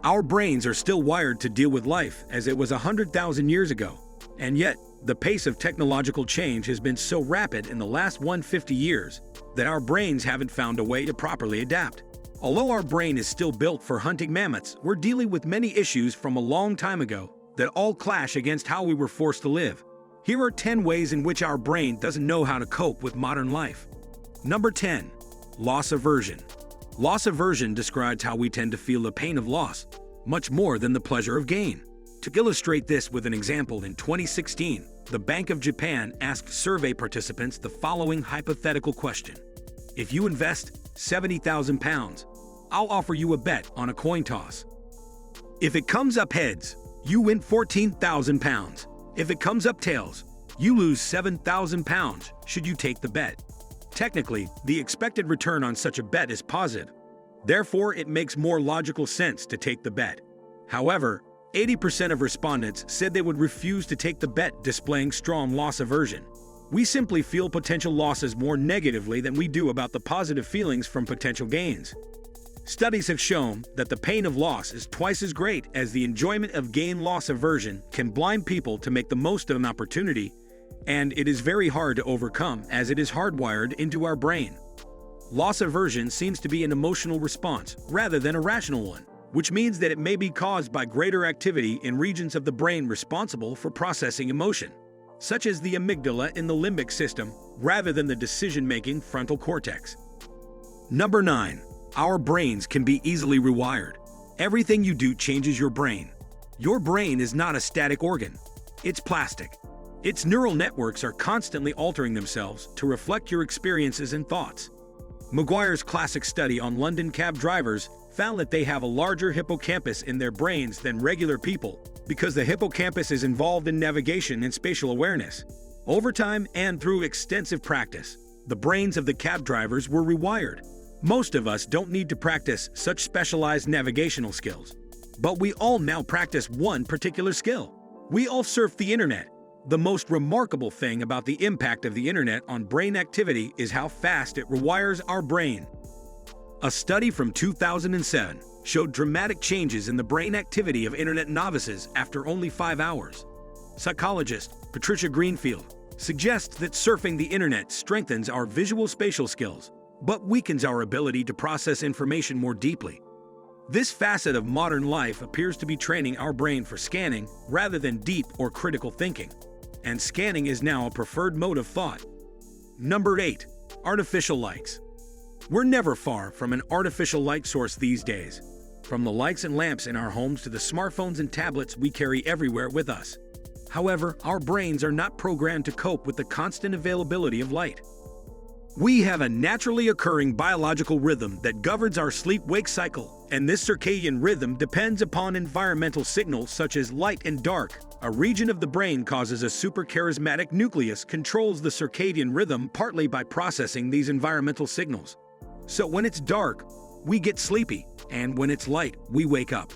Our brains are still wired to deal with life as it was 100,000 years ago. And yet, the pace of technological change has been so rapid in the last 150 years that our brains haven't found a way to properly adapt. Although our brain is still built for hunting mammoths, we're dealing with many issues from a long time ago that all clash against how we were forced to live. Here are 10 ways in which our brain doesn't know how to cope with modern life. Number 10. Loss aversion. Loss aversion describes how we tend to feel the pain of loss, much more than the pleasure of gain. To illustrate this with an example, in 2016, the Bank of Japan asked survey participants the following hypothetical question. If you invest 70,000 pounds, I'll offer you a bet on a coin toss. If it comes up heads, you win 14,000 pounds. If it comes up tails, you lose 7,000 pounds should you take the bet. Technically, the expected return on such a bet is positive. Therefore, it makes more logical sense to take the bet. However, 80% of respondents said they would refuse to take the bet, displaying strong loss aversion. We simply feel potential losses more negatively than we do about the positive feelings from potential gains. Studies have shown that the pain of loss is twice as great as the enjoyment of gain. Loss aversion can blind people to make the most of an opportunity, and it is very hard to overcome as it is hardwired into our brain. Loss aversion seems to be an emotional response rather than a rational one, which means that it may be caused by greater activity in regions of the brain responsible for processing emotion, such as the amygdala in the limbic system, rather than the decision-making frontal cortex. Number 9. Our brains can be easily rewired. Everything you do changes your brain. Your brain is not a static organ. It's plastic. Its neural networks are constantly altering themselves to reflect your experiences and thoughts. Maguire's classic study on London cab drivers found that they have a larger hippocampus in their brains than regular people because the hippocampus is involved in navigation and spatial awareness. Over time and through extensive practice, the brains of the cab drivers were rewired. Most of us don't need to practice such specialized navigational skills, but we all now practice one particular skill. We all surf the internet. The most remarkable thing about the impact of the internet on brain activity is how fast it rewires our brain. A study from 2007 showed dramatic changes in the brain activity of internet novices after only 5 hours. Psychologist Patricia Greenfield suggests that surfing the internet strengthens our visual spatial skills, but weakens our ability to process information more deeply. This facet of modern life appears to be training our brain for scanning rather than deep or critical thinking, and scanning is now a preferred mode of thought. Number 8. Artificial lights. We're never far from an artificial light source these days, from the lights and lamps in our homes to the smartphones and tablets we carry everywhere with us. However, our brains are not programmed to cope with the constant availability of light. We have a naturally occurring biological rhythm that governs our sleep-wake cycle, and this circadian rhythm depends upon environmental signals such as light and dark. A region of the brain causes a superchiasmatic nucleus controls the circadian rhythm partly by processing these environmental signals. So when it's dark, we get sleepy, and when it's light, we wake up.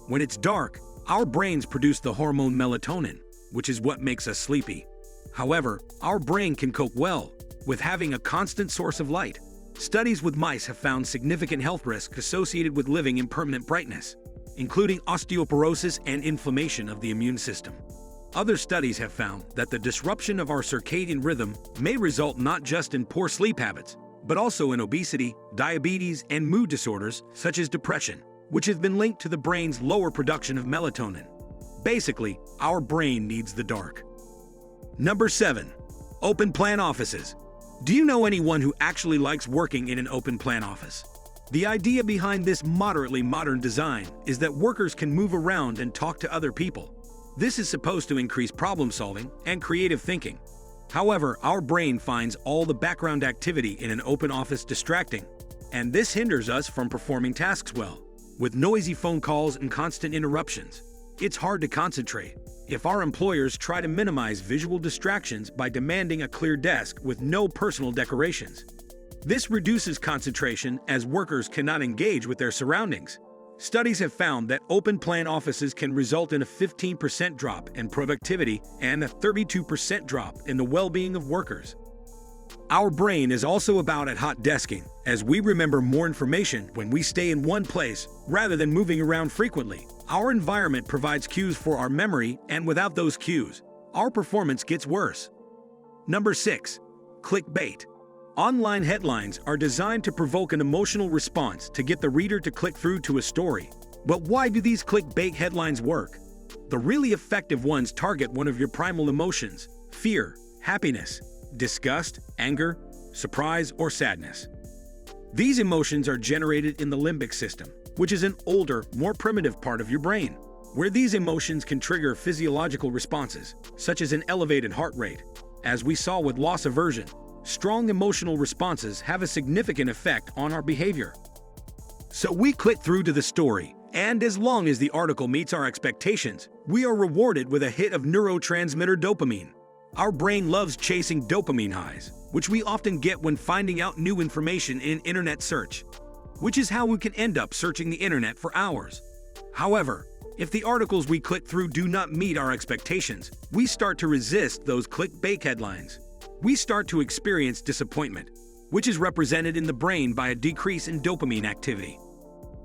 When it's dark, our brains produce the hormone melatonin, which is what makes us sleepy. However, our brain can cope well with having a constant source of light. Studies with mice have found significant health risks associated with living in permanent brightness, including osteoporosis and inflammation of the immune system. Other studies have found that the disruption of our circadian rhythm may result not just in poor sleep habits, but also in obesity, diabetes, and mood disorders such as depression, which have been linked to the brain's lower production of melatonin. Basically, our brain needs the dark. Number 7. Open plan offices. Do you know anyone who actually likes working in an open plan office? The idea behind this moderately modern design is that workers can move around and talk to other people. This is supposed to increase problem solving and creative thinking. However, our brain finds all the background activity in an open office distracting, and this hinders us from performing tasks well. With noisy phone calls and constant interruptions, it's hard to concentrate. If our employers try to minimize visual distractions by demanding a clear desk with no personal decorations, this reduces concentration as workers cannot engage with their surroundings. Studies have found that open-plan offices can result in a 15% drop in productivity and a 32% drop in the well-being of workers. Our brain is also about at hot desking, as we remember more information when we stay in one place rather than moving around frequently. Our environment provides cues for our memory, and without those cues, our performance gets worse. Number 6. Clickbait. Online headlines are designed to provoke an emotional response to get the reader to click through to a story. But why do these clickbait headlines work? The really effective ones target one of your primal emotions: fear, happiness, disgust, anger, surprise, or sadness. These emotions are generated in the limbic system, which is an older, more primitive part of your brain, where these emotions can trigger physiological responses, such as an elevated heart rate. As we saw with loss aversion, strong emotional responses have a significant effect on our behavior. So we click through to the story, and as long as the article meets our expectations, we are rewarded with a hit of neurotransmitter dopamine. Our brain loves chasing dopamine highs, which we often get when finding out new information in internet search, which is how we can end up searching the internet for hours. However, if the articles we click through do not meet our expectations, we start to resist those clickbait headlines. We start to experience disappointment, which is represented in the brain by a decrease in dopamine activity.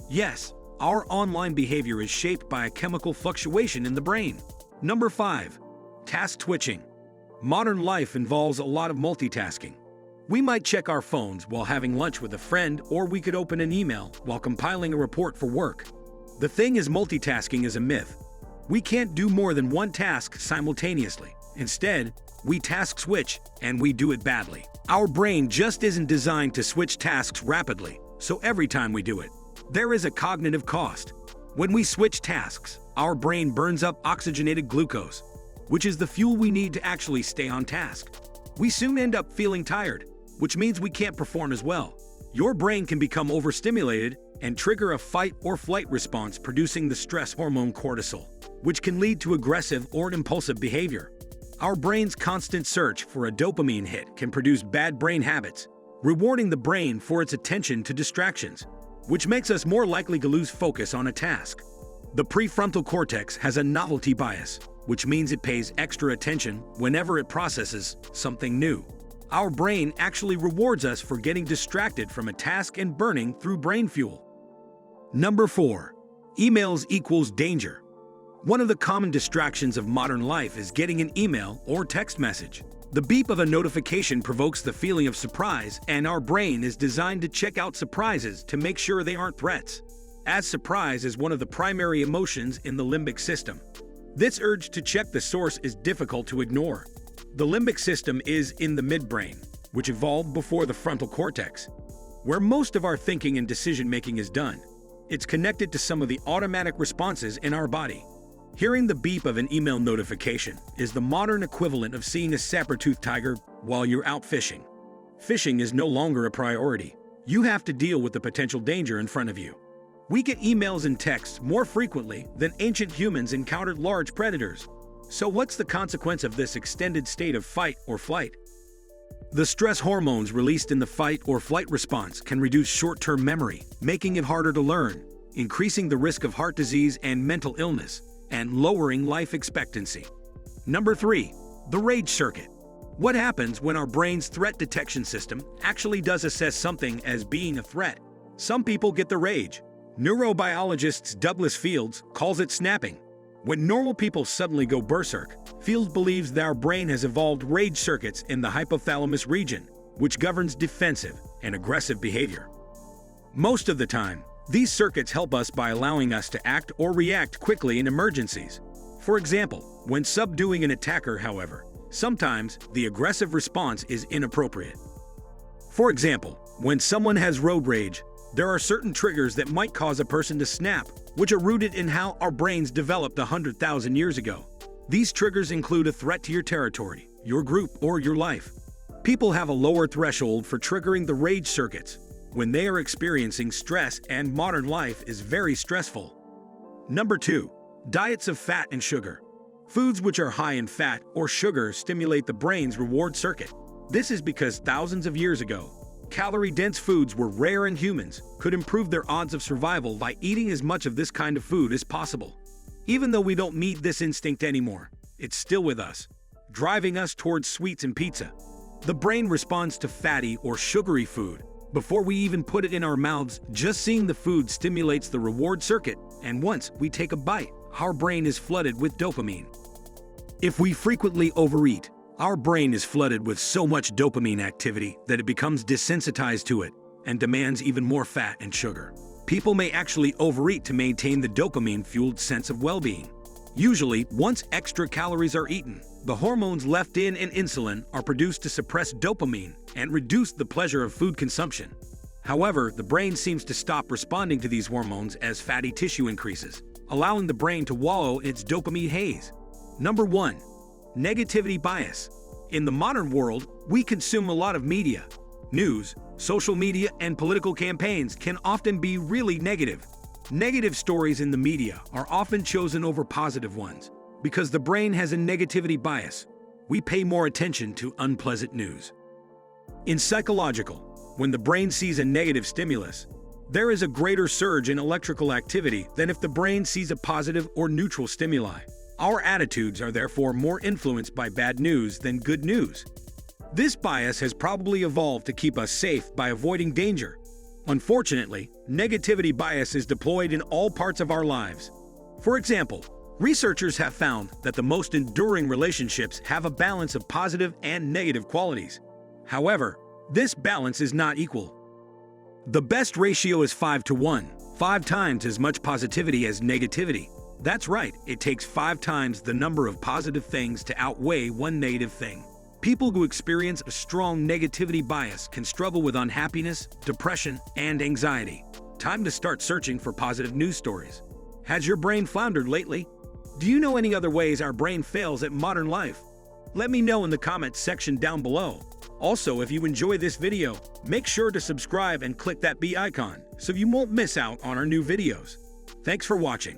Yes, our online behavior is shaped by a chemical fluctuation in the brain. Number 5. Task switching. Modern life involves a lot of multitasking. We might check our phones while having lunch with a friend, or we could open an email while compiling a report for work. The thing is, multitasking is a myth. We can't do more than one task simultaneously. Instead, we task switch, and we do it badly. Our brain just isn't designed to switch tasks rapidly, so every time we do it, there is a cognitive cost. When we switch tasks, our brain burns up oxygenated glucose, which is the fuel we need to actually stay on task. We soon end up feeling tired, which means we can't perform as well. Your brain can become overstimulated and trigger a fight or flight response, producing the stress hormone cortisol, which can lead to aggressive or impulsive behavior. Our brain's constant search for a dopamine hit can produce bad brain habits, rewarding the brain for its attention to distractions, which makes us more likely to lose focus on a task. The prefrontal cortex has a novelty bias, which means it pays extra attention whenever it processes something new. Our brain actually rewards us for getting distracted from a task and burning through brain fuel. Number 4. Emails equals danger. One of the common distractions of modern life is getting an email or text message. The beep of a notification provokes the feeling of surprise, and our brain is designed to check out surprises to make sure they aren't threats, as surprise is one of the primary emotions in the limbic system. This urge to check the source is difficult to ignore. The limbic system is in the midbrain, which evolved before the frontal cortex, where most of our thinking and decision-making is done. It's connected to some of the automatic responses in our body. Hearing the beep of an email notification is the modern equivalent of seeing a saber-toothed tiger while you're out fishing. Fishing is no longer a priority. You have to deal with the potential danger in front of you. We get emails and texts more frequently than ancient humans encountered large predators. So what's the consequence of this extended state of fight or flight? The stress hormones released in the fight or flight response can reduce short-term memory, making it harder to learn, increasing the risk of heart disease and mental illness, and lowering life expectancy. Number 3. The rage circuit. What happens when our brain's threat detection system actually does assess something as being a threat? Some people get the rage. Neurobiologist Douglas Fields calls it snapping. When normal people suddenly go berserk, Fields believes that our brain has evolved rage circuits in the hypothalamus region, which governs defensive and aggressive behavior. Most of the time, these circuits help us by allowing us to act or react quickly in emergencies. For example, when subduing an attacker, however, sometimes the aggressive response is inappropriate. For example, when someone has road rage, there are certain triggers that might cause a person to snap, which are rooted in how our brains developed 100,000 years ago. These triggers include a threat to your territory, your group, or your life. People have a lower threshold for triggering the rage circuits when they are experiencing stress, and modern life is very stressful. Number 2. Diets of fat and sugar. Foods which are high in fat or sugar stimulate the brain's reward circuit. This is because thousands of years ago, calorie-dense foods were rare and humans could improve their odds of survival by eating as much of this kind of food as possible. Even though we don't meet this instinct anymore, it's still with us, driving us towards sweets and pizza. The brain responds to fatty or sugary food before we even put it in our mouths. Just seeing the food stimulates the reward circuit, and once we take a bite, our brain is flooded with dopamine. If we frequently overeat, our brain is flooded with so much dopamine activity that it becomes desensitized to it and demands even more fat and sugar. People may actually overeat to maintain the dopamine-fueled sense of well-being. Usually, once extra calories are eaten, the hormones leptin and insulin are produced to suppress dopamine and reduce the pleasure of food consumption. However, the brain seems to stop responding to these hormones as fatty tissue increases, allowing the brain to wallow in its dopamine haze. Number 1. Negativity bias. In the modern world, we consume a lot of media. News, social media, and political campaigns can often be really negative. Negative stories in the media are often chosen over positive ones because the brain has a negativity bias. We pay more attention to unpleasant news. In psychological, when the brain sees a negative stimulus, there is a greater surge in electrical activity than if the brain sees a positive or neutral stimuli. Our attitudes are therefore more influenced by bad news than good news. This bias has probably evolved to keep us safe by avoiding danger. Unfortunately, negativity bias is deployed in all parts of our lives. For example, researchers have found that the most enduring relationships have a balance of positive and negative qualities. However, this balance is not equal. The best ratio is 5-to-1, 5 times as much positivity as negativity. That's right, it takes 5 times the number of positive things to outweigh one negative thing. People who experience a strong negativity bias can struggle with unhappiness, depression, and anxiety. Time to start searching for positive news stories. Has your brain floundered lately? Do you know any other ways our brain fails at modern life? Let me know in the comments section down below. Also, if you enjoy this video, make sure to subscribe and click that bell icon so you won't miss out on our new videos. Thanks for watching.